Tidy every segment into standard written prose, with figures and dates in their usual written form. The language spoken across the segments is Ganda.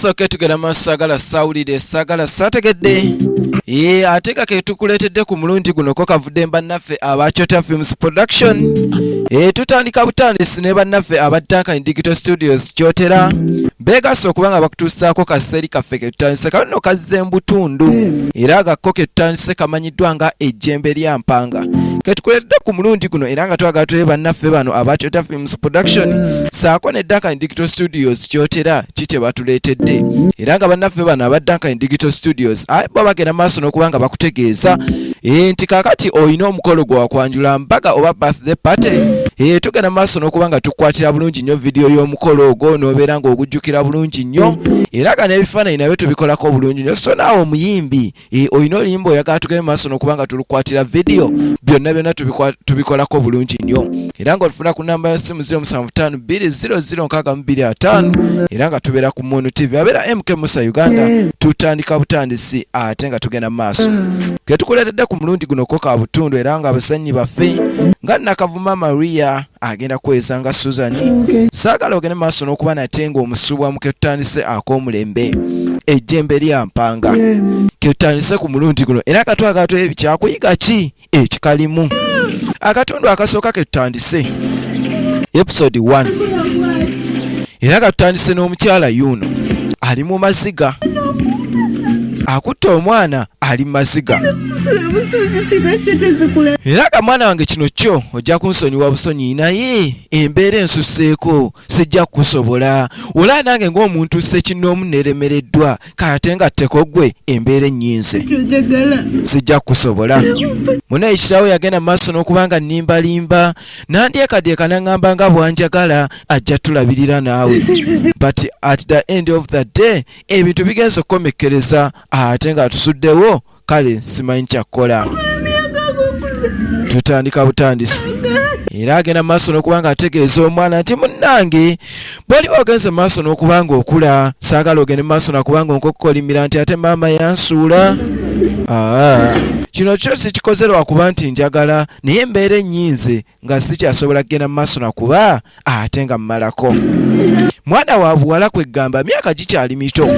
Kasooke tugenda maaso sagala sawulire sagala sategedde ate ke tukuleetedde ku mulundi guno ko kavudde bannaffe aba Chota Films Production tutandika butandisi ne bannaffe aba Duncan Digital Studios Kyotera beegasse okuba nga bakutuusaako kaseeri kaffe ke tutandise kano kazze mbutundu era agakko ke tutandise kamanyiddwa nga ejjembe lya mpanga ke tukuleetedde ku mulundi guno era nga twagala tuwe bannaffe bano aba Chota Films Production saako ne Duncan Digital Studios Kyotera kite batuleetedde era nga bannaffe bano aba Duncan Digital Studios bo bagenda maaso n'okuba nga bakutegeeza nti kaakati olina omukolo gwa kwanjula mbaga oba birthday party tugenda maaso n'okuba nga tukwatira bulungi nnyo video y'omukolo ogwo n'obeera ng'ogujjukira bulungi nnyo era nga n'ebifaananyi nabyo tubikolako bulungi nnyo so naawe omuyimbi olina oluyimba oyagala tugende maaso n'okuba nga tulukwatira video byonna tubikolako bulungi nnyo era nga olufuna ku namba ya simu 0752006225 era nga tubeera ku Mono TV abeera MK Musa Uganda tutandika butandisi ate nga tugenda maaso ke tukuleetedde ku mulundi guno ko ka butundu era nga abasannyi baffe nga Nakavuma Maria agenda kweza nga Susan saagala ogende maaso n'okuba nate ng'omusubwa muke tutandise ak'omulembe ejjembe lya mpanga ke tutandise ku mulundi guno era katwagala tuwe kyakuyiga ki ekikalimu akatundu akasooka ke tutandise episode 1 era katutandise n'omukyala yuno ali mu maziga akutte omwana ali maziga era kamwana wange kino kyo ojja kunsonyiwa busonyi naye embeera ensusseeko sijja kukusobola olaba nange ng'omuntu ssekinoomu neremereddwa kate nga tekogwe embeera ennyinze sijja kukusobola munaye ekirawo yagenda maaso n'okuba nga nnimbalimba nandyeekadyeka naŋŋamba nga bwanjagala ajja tulabirira naawe but at the end of the day ebintu bigenze okukomekkereza ate nga tusuddewo kale simanyi kyakkola tutandika butandisi era agenda maaso n'okuba nga ategeeza omwana nti munnange bw'oliba ogenze maaso n'okuba nga okula saagala ogende maaso n'okuba nga onkokolimira nti ate maama yansuula kino kyo sikikoze lwakuba nti njagala naye embeera ennyinze nga sikyasobola kugenda maaso nakuba ate nga mmalako mwana wa buwala kweggamba myaka gikyali mito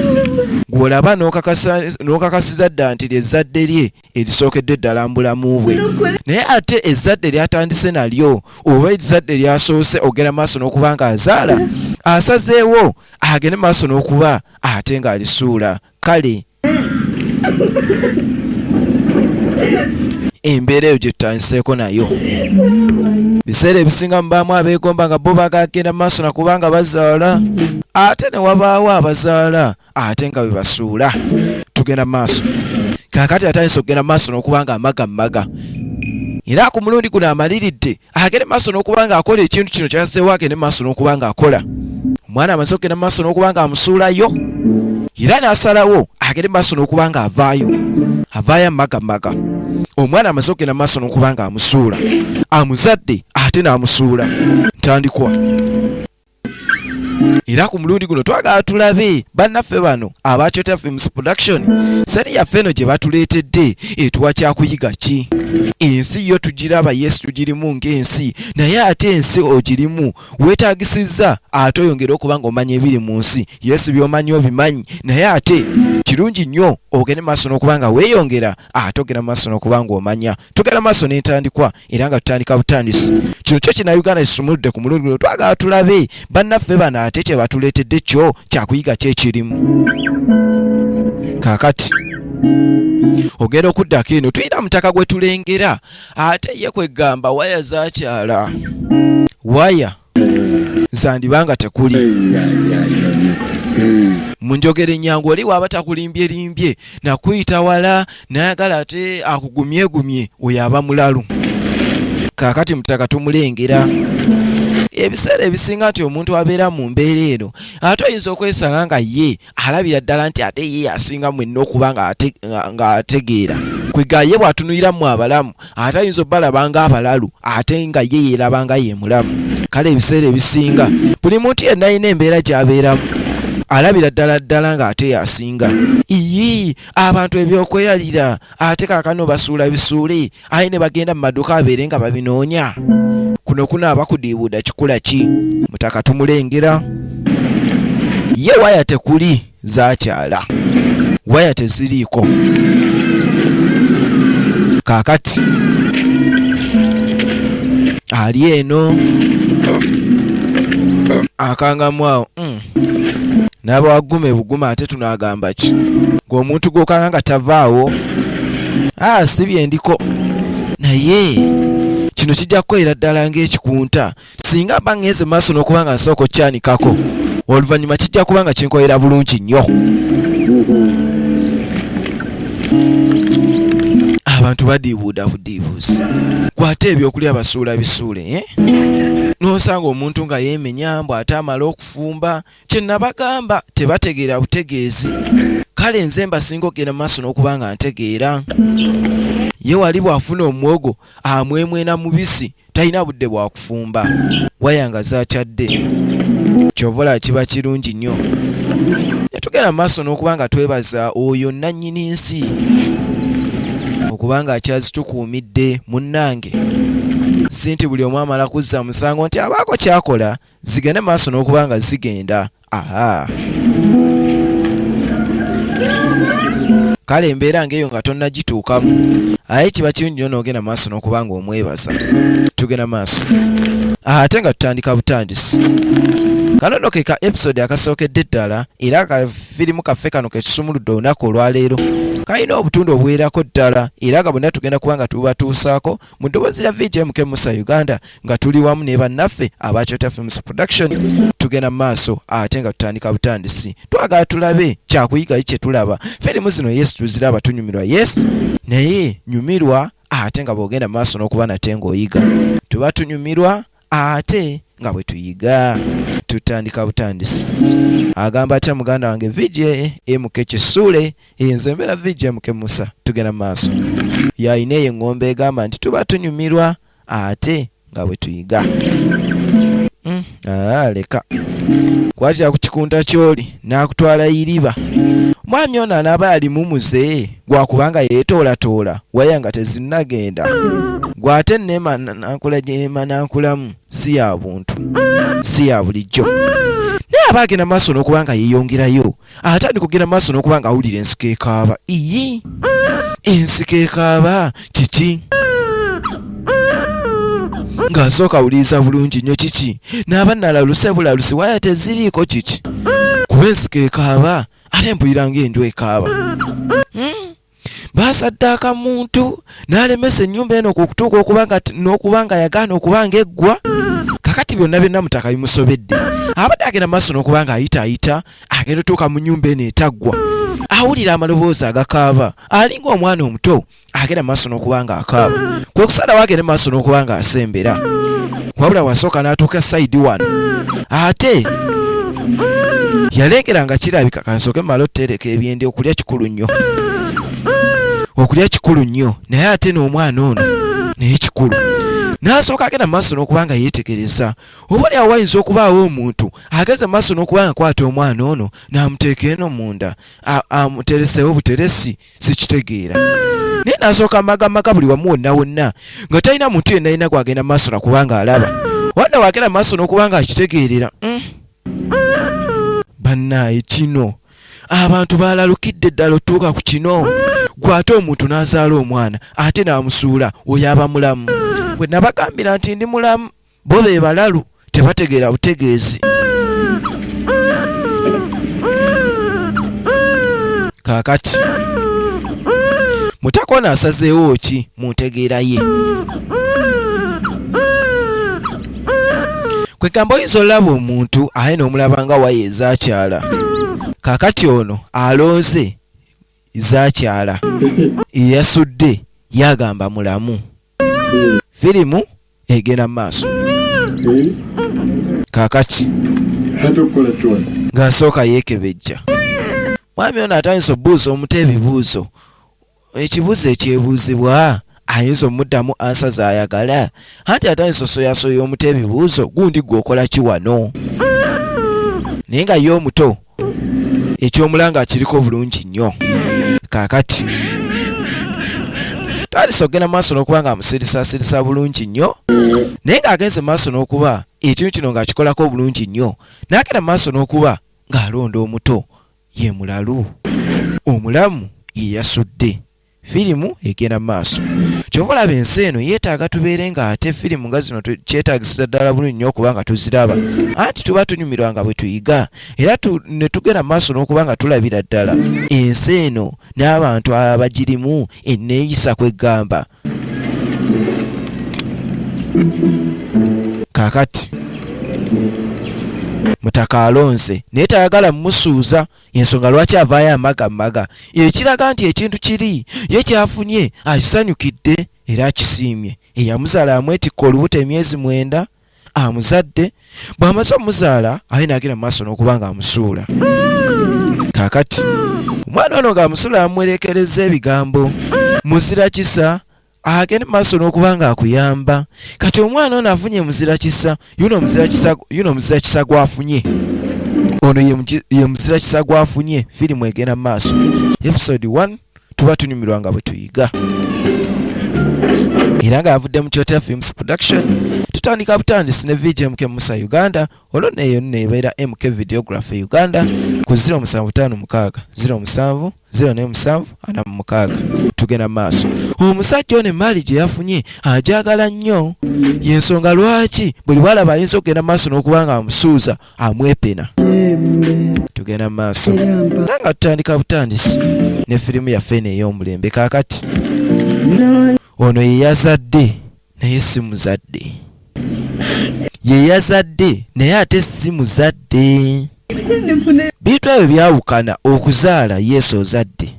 gw'olaba n'okakasiza dda nti ly'ezzadde lye erisookedde ddala mu bulamu bwe naye ate ezzadde lyatandise nalyo oba ezzadde lyasoose ogenda maaso n'okuba nga azaala asazeewo agende maaso n'okuba ate ng'alisuula kale embeera eyo gye tutandiseeko nayo biseera ebisinga mubaamu abeegomba nga bo bagagenda maaso nakuba nga bazaala ate ne wabaawo abazaala ate nga bebasuula tugenda maaso kaakati atandise okugenda maaso n'okuba nga amaga era ku mulundi guno amaliridde agende maaso n'okuba nga akola ekintu kino kyaseewo agende maaso n'okuba nga akola omwana amaze okugenda maaso n'okuba nga amusuulayo era n'asalawo agende maaso n'okuba nga avaayo amaga omwana amaze okugenda maaso n'okuba nga amusuula amuzadde ate n'amusuula ntandikwa era ku mulundi guno twagala tulabe bannaffe bano aba Chota Films Production seri yaffe eno gye batuleetedde etuwa kyakuyiga ki ensi yo tugiraba yes tugirimu ng'ensi naye ate ensi ogirimu weetaagisizza ate oyongera okuba nga omanya ebiri mu nsi yes by'omanyi obimanyi naye ate kirungi nnyo ogende maaso n'okuba nga weeyongera ate ogenda maaso n'okuba nga omanya tugenda maaso n'entandikwa era nga tutandika butandisi kino kyo kina Uganda kisumuludde ku mulundi guno twagala tulabe bannaffe bano ate kye batuleetedde kyo kyakuyiga kyekirimu kaakati ogenda okuddako eno tuyina mutaka gwe tulengera ate ye kwegamba waya zakyala waya zandibanga tekuli munjogere nyangu oli waba takulimbye nakuyita wala nayagala ate akugumyegumye oyo aba mulalu kaakati mutaka tumulengera ebiseera ebisinga nti omuntu abeera mu mbeera eno ate oyinza okwesanga nga ye alabira ddala nti ate ye asinga mwenna okuba nga ategeera kwega ye bw'atunuliramu abalamu ate ayinza obbalaba nga abalalu ate nga ye yeeraba nga ye mulamu kale ebiseera ebisinga buli muntu yenna alina embeera gy'abeeramu alabira ddala nga ate yasinga abantu ebyokweyalira ate kaakano basuula bisuule aye ne bagenda mu maduuka abeere nga babinoonya kuno kunaaba kudiibuuda kikula ki mutaka tumulengera ye waya tekuli zakyala, waya teziriiko. Kaakati ali eno akangamu awo n'abawagume buguma ate tunagamba ki ng'omuntu gw'okanga nga tavaawo si byendiko naye kino kijja kukolera ddala ng'ekikunta singa mba ngenze maaso n'okuba nga nsooka okyanikako oluvannyuma kijja kuba nga kinkolera bulungi nnyo. Abantu badiibuuda budiibuuzi kwate ebyokulya basuula bisuule n'osanga omuntu nga yeemenya mbu ate amala okufumba kye nabagamba tebategeera butegeezi. Kale nze mbasinga okugenda maaso n'okuba nga ntegeera ye wali bw'afuna omwogo amwemwena mubisi talina budde bwa kufumba waya nga zakyadde kyovola kiba kirungi nnyo. Tugenda maaso n'okuba nga twebaza oyo nannyini nsi okubanga akyazitukuumidde munnange si nti buli omu amala kuzza musango nti abaako kyakola zigende maaso n'okuba nga zigenda. Kale embeera ng'eyo nga tonnagituukamu aye kiba kirungi nnyo n'ogenda maaso n'okuba nga omwebaza. Tugenda maaso ate nga tutandika butandisi. Kano nno ke ka episode akasookedde ddala era akafirimu kaffe kano kekisumuludde olunaku olwaleero kalina obutundu obuwerako ddala era nga bonna tugenda kuba nga tubatuusaako mu ddoboozi lya VJMK Musa Uganda nga tuli wamu ne bannaffe aba Chota Films Production. Tugenda mu maaso ate nga tutandika butandisi. Twagala tulabe kyakuyigayo kye tulaba. Firimu zino yes tuziraba tunyumirwa yes naye nyumirwa ate nga bw'ogenda mu maaso n'okuba nate ng'oyiga. Tuba tunyumirwa ate nga bwe tuyiga. Tutandika butandisi. Agamba atya muganda wange VJMK Kisuule nze mbeera VJMK Musa. Tugenda maaso. Yayina eyo engombe egamba nti tuba tunyumirwa ate nga bwe tuyiga. Leka kwatira ku kikunta ky'oli n'akutwala iriba. Mwami ono anaaba alimu muze gwakubanga yeetoolatola waya nga tezinnagenda gwate neema nankula gyeema nankulamu si ya buntu si ya bulijjo naye aba agenda maaso n'okuba nga yeeyongerayo ate ali kugenda maaso n'okuba nga awulira ensiko ekaaba. Ensiko ekaaba kiki ng'asooka awuliriza bulungi nnyo kiki n'aba nalaluse bulalusi waya teziriiko kiki kuba ensiko ekaaba ate mpulira ng'enju ekaaba. Baasadde akamuntu n'alemesa ennyumba eno okutuuka n'okuba nga yagaana okuba nga eggwa. Kakati byonna byonna mutaka bimusobedde. Abadde agenda maaso n'okuba nga ayitaayita agenda otuuka mu nnyumba eno etaggwa. Awulira amaloboozi agakaaba alinga omwana omuto agenda maaso n'okuba nga akaaba. Kwe kusalawo agende maaso n'okuba nga asembera. Wabula wasooka n'atuuka sayidi wano ate yalengera nga kirabika kansooke mmala otutereka ebyendi okulya kikulu nnyo naye ate n'omwana ono naye kikulu. N'asooka agenda maaso n'okuba nga yeetegereza oba awo wayinza okubaawo omuntu ageze maaso n'okuba nga kwata omwana ono n'amuteeka eno munda amuteresewo buteresi sikitegeera. Naye n'asooka amagamaga buli wamu wonna nga talina muntu yenna alina gwagenda maaso n'okuba nga alaba wadde wagenda maaso n'okuba nga akitegeerera. Bannaye kino abantu baalalukidde ddala otuuka ku kino gwate omuntu n'azaala omwana ate n'amusuula oyo aba mulamu. Bwe nabagambira nti ndi mulamu bo be balalu tebategeera butegeezi. Kaakati mutako ono asazeewo ki mu ntegeera ye. Kwegamba oyinza olaba omuntu aye n'omulaba nga waye ezaakyala. Kaakati ono alonze zaakyala eyasudde yagamba mulamu. Firimu egenda mu maaso. Kaakati ng'asooka yeekebejja. Mwami ono atandise obuuza omuto ebibuuzo. Ekibuuzo ekyebuuzibwa ayinza omuddamu ansa zaayagala anti atandise osoyasoya omuto ebibuuzo gundi gw'okola ki wano. Naye nga ye omuto ekyomulanga akiriko bulungi nnyo. Kaakati tandise ogenda maaso n'okuba nga amusirisa bulungi nnyo naye ng'agenze maaso n'okuba ekintu kino ng'akikolako bulungi nnyo n'agenda maaso n'okuba ng'alonda omuto ye mulalu, omulamu ye yasudde. Firimu egenda maaso. Kyova olaba ensi eno yeetaaga tubeere nga ate firimu nga zino kyetaagisa ddala bulungi nnyo okuba nga tuziraba, anti tuba tunyumirwa nga bwe tuyiga era ne tugenda maaso n'okuba nga tulabira ddala ensi eno n'abantu abagirimu enneeyisa kwegamba. Kaakati Mutaka alonze naye tayagala mmusuuza, ensonga lwaki avaayo amaga. Ekiraga nti ekintu kiri ye kyafunye akisanyukidde era akisiimye. Eyamuzaala amwetikka olubuto emyezi 9 amuzadde, bw'amaze omuzaala aye n'agenda maaso n'okuba nga amusuula. Kaakati omwana ono ng'amusuula amuwerekereza ebigambo muzira kisa agende maaso n'okuba nga akuyamba. Kati omwana ono afunye muzira kisa, yuno muzira kisa gwafunye, ono ye muzira kisa gwafunye. Firimu egenda maaso. Episode 1 tuba tunyumirwa nga bwe tuyiga era nga avudde mu Kyotera Films Production. Tutandika butandisi ne VJMK Musa Uganda, olwo neyo nebeera MK Videography Uganda ku 0756 07 047 46. Tugenda maaso. Omusajja ono emaali gye yafunye ajagala nnyo, yensonga lwaki buli bwalaba ayinza okugenda maaso n'okuba nga amusuuza amwepena. Tugenda maaso era nga tutandika butandisi ne firimu yaffe eno ey'omulembe. Kaakati ono ye yazadde naye si muzadde, ye yazadde naye ate si muzadde. Bintu ebyo byawukana. Okuzaala Yesu ozadde,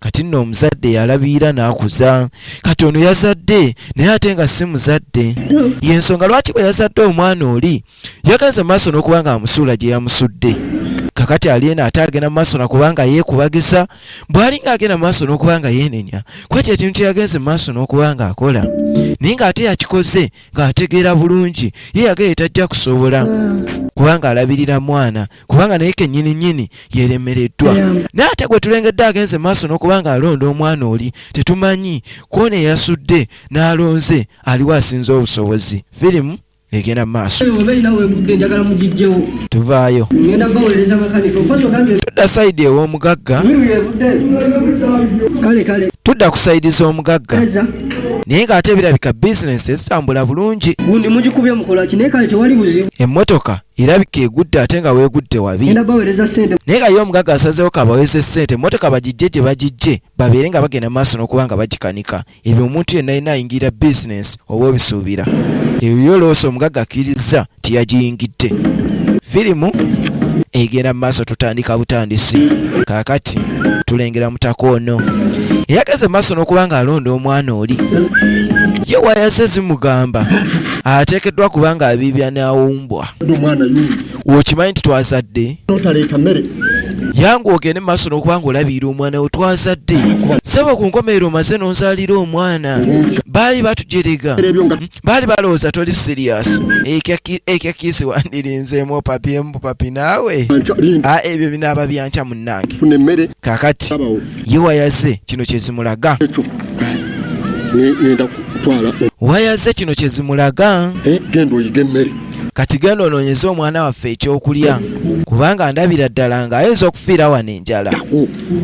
kati nno omuzadde yalabira n'akuza. Kati ono yazadde naye ate nga si muzadde. Yensonga lwaki bwe yazadde omwana oli yagenze maaso n'okuba nga amusuula gye yamusudde. Kakati aliena ate agenda maaso n'okuba nga yeekubagisa, bw'ali ng'agenda maaso n'okuba nga yeenenya kwekyo ekintu kye yagenze maaso n'okuba nga akola, naye ng'ate yakikoze ng'ategeera bulungi ye yageye tajja kusobola kubanga alabirira mwana, kubanga naye kennyini yeeremereddwa. Naye ate gwe tulengedde agenze maaso n'okuba nga alonda omwana oli, tetumanyi kwona eyasudde n'alonze aliwo asinza obusobozi. Firimu egenda maaso. Tuvaayo tudda sayidi ew'omugagga, tudda ku sayidi z'omugagga, naye ng'ate birabika bizinesi ezitambula bulungi. Emmotoka erabika egudde ate nga weegudde wabi, naye nga ye omugagga asazeewo kabaweze ssente emmotoka bagijje gye bagijje babeere nga bagenda maaso n'okuba nga bagikanika. Ebyo omuntu yenna yenna ayingira bizinesi oba obisuubira. Eyo looso omugagga akkiriza tiyagiyingidde. Firimu egenda maaso. Tutandika butandisi. Kaakati tulengera mutaka ono eyageze maaso n'okuba nga alonda omwana oli, ye wayaze zimugamba ateekeddwa kuba nga abiibya n'awumbwa. Okimanyi nti twazadde, yangu ogende maaso n'okuba nga olabiira omwana we twazadde. Sebo ku nkomerero omaze n'onzaalira omwana. Baali batujerega, baali balowooza toli serious. Ekyakiisi wandirinzeemu papi naawe ebyo binaaba byanca munnange. Kaakati ye wayaze kino kyezimulaga, wayaze kino kyezimulaga. Kati genda onoonyeze omwana waffe ekyokulya, kubanga ndabira ddala ng'ayinza okufiira wano enjala.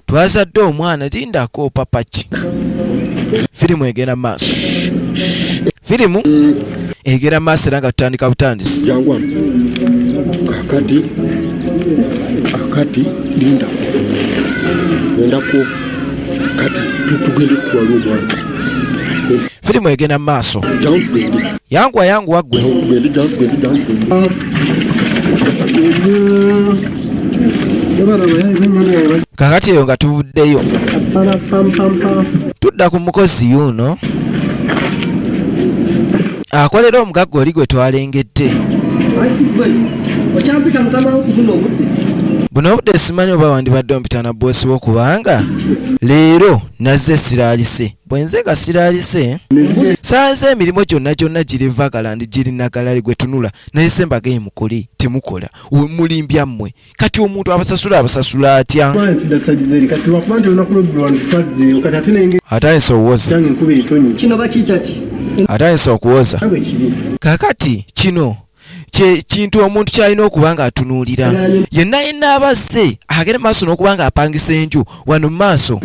Twazadde omwana, tindako papaki. Firimu egenda maaso. Firimu egenda maaso era nga tutandika butandisi. Kakati linda endako kati tutugende tutwale omwana. Firimu egenda maaso. Yangu waggwe. Kakati eyo nga tuvuddeyo tudda ku mukozi yuno akolera omugagga oli gwe twalengedde. Buno obudde simanyi oba wandibadde ompita na boosi wo, kubanga leero nazze siraalise. Bwenze nga siraalise saaze emirimu gyonna giri Vagalandi giri Nagalali gwe tunula nayise mbaga emukole temukola mulimbya mmwe. Kati omuntu abasasula atya? Atayinza okuwoza. Atayinza okuwoza. Kakati kino kintu omuntu kyalina okuba nga atunuulira. Yenna abazze agere maaso n'okuba nga apangisa enju wano mu maaso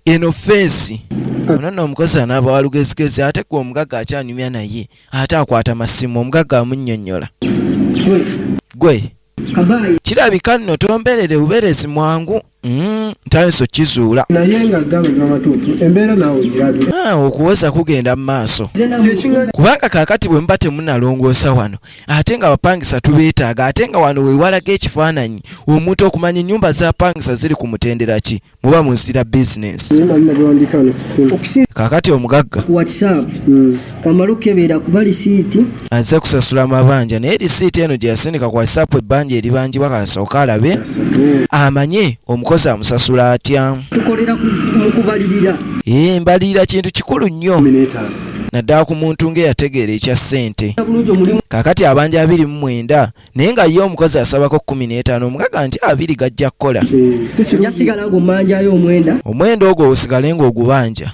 eno fensi. Ono nno omukozi anaaba wa lugezigezi ate ku omugagga akyanyumya naye ate akwata masimu omugagga amunnyonnyola. Gwe kirabika nno tombeerere bubeerezi mwangu ntayiso kizuula naye nga gamba n'amatuufu embeera naawe ogirabye. Okuwoza kugenda mu maaso kubanga kaakati bwe muba temunnalongoosa wano ate nga bapangisa tubeetaaga ate nga wano weewalaga ekifaananyi omuntu okumanya ennyumba zapangisa ziri ku mutendera ki muba muzira bizinensi. Kaakati omugagga Kamalu kebeera kuba lisiiti azze kusasula amabanja naye lisiiti eno gye yasindika ku WhatsApp ebbanja eribanjibwa kasooka alabe amanye omukozi amusasula atya. tukolera mu kubalirira. Mbalirira kintu kikulu nnyo naddala ku muntu ng'eyategeera ekya ssente. Kaakati abanja 29 naye nga ye omukozi asabako 15 omugagga nti 2 gajja kukola. Jasigala ng'omanjayo omwenda ogwo osigale ng'ogubanja.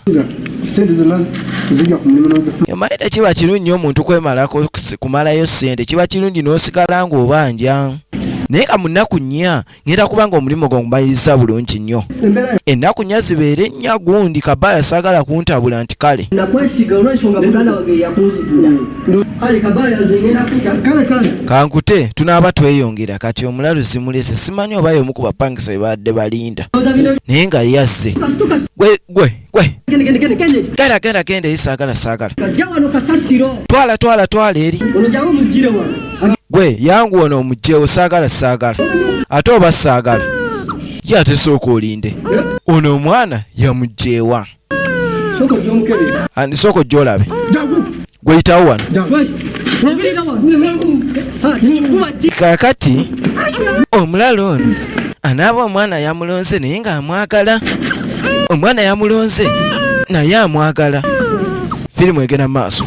Maida kiba kirungi nnyo omuntu kwemalako kumalayo ssente kiba kirungi n'osigala ng'obanja. Naye nga mu nnaku nnya ngenda kubanga omulimu gw'ogumaliriza bulungi nnyo. Ennaku nnya zibeere nnya gundi Kabaya saagala kuntabula nti kale. Nakwesiga olw'ensonga muganda wange yakunzigula. Kale Kabaya nze ngenda kale. Kankute tunaaba tweyongera kati omulalu simulese simanyi oba y'omu ku bapangisa bye badde balinda. Naye nga yazze. Gwe. Genda saagala. Kajja wano kasasiro. Twala eri. Ono jawo muzigire wano. Gwe yangu ono omugyewo saagala ate oba saagala ye ate sooka olinde ono omwana yamugyewa sooka gy'olabe gwe yitawo wano. Kaakati omulala ono anaaba omwana yamulonze naye ng'amwagala omwana yamulonze naye amwagala. Firimu egenda maaso.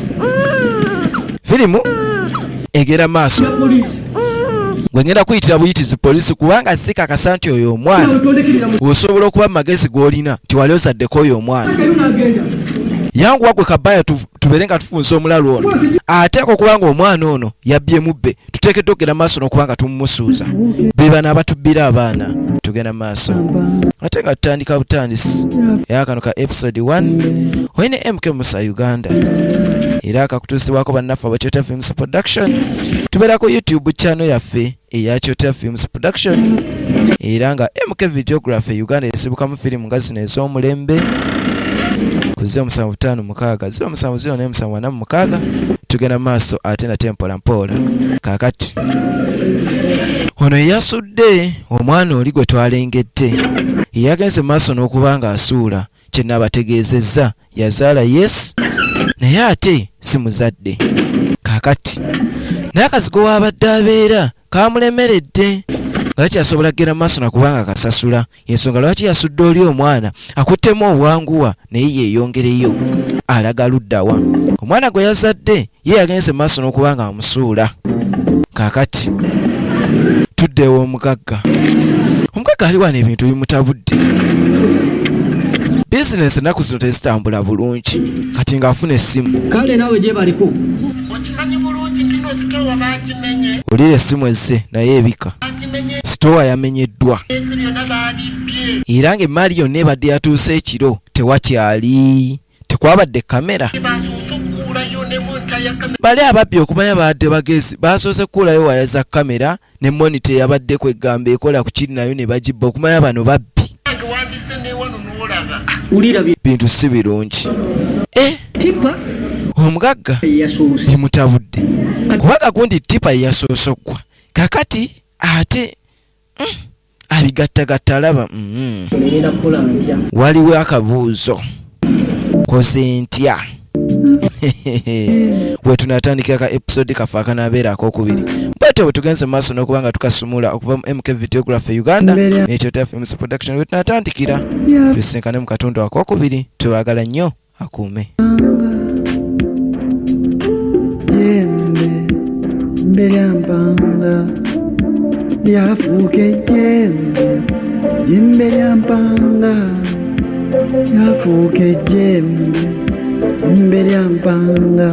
Egera maaso gwe ngenda kuyitira buyitizi poliisi kubanga sikakasa nti oyo omwana osobola okuba magezi g'olina nti wali ozaddeko oyo omwana. Yanguwa gwe Kabaya tubeere nga tufunza omulalu ono ateeka okubanga omwana ono yabbye mubbe tuteekeddwa okugenda maaso n'okubanga tumumusuuza be bano abatubbira abaana. Tugenda maaso ate nga tutandika butandisi era kano ka episode 1 olina MK Musa Uganda era akakutuusibwako bannaffe aba Kyotera Films Production. Tubeera ku YouTube channel yaffe eya Kyotera Films Production era nga MK Videography Uganda esibukamu firimu nga zino ez'omulembe ku 0756 tugenda maaso ate na tempola mpola. Kaakati ono yasudde omwana oli gwe twalengedde yagenze maaso n'okuba nga asuula kye nnabategeezezza yazaala yes naye ate si muzadde. Kaakati naye akazigo w'abadde abeera kamulemeredde nga kyasobola kugenda maaso nakubanga kasasula ensonga lwaki yasudde oli omwana akuttemu obwanguwa naye yeeyongereyo alaga luddawa. Omwana gwe yazadde ye yagenze maaso n'okubanga amusuula. Kaakati tuddewo omugagga ali wano ebintu bimutabudde. Bizinesi ennaku zino tezitambula bulungi kati ng'afuna essimu. Kale naawe gye baliko okimanyi bulungi nti no sitowa bagimenye. Olira essimu ezze naye ebika sitowa yamenyeddwa era ng'emmaali yonna ebadde yatuuse ekiro tewakyali tekwabadde kamera. Bali ababbi okumanya badde bagezi basoose kuulayo waya za kamera ne monita eyabadde kwegamba ekola ku kiri nayo ne bagibba okumanya bano babbi. Bintu si birungi. Omugagga bimutabudde kubanga gundi tipa yasoose oggwa kakati ate abigattagatta alaba waliwo akabuuzo koze ntya. We tunatandikira ka episode kafa akanaabeera akokubiri bwetyo bwe tugenze maaso n'okubanga tukasumula okuva mu MK Videography Uganda ne Kyotera Films Production we tunatandikira tusinkane mu katundu akokubiri tubaagala nnyo akuume. Jembe lyampanga lyafuuka ejjembe. Jembe lyampanga lyafuuka ejjembe. Jembe lyampanga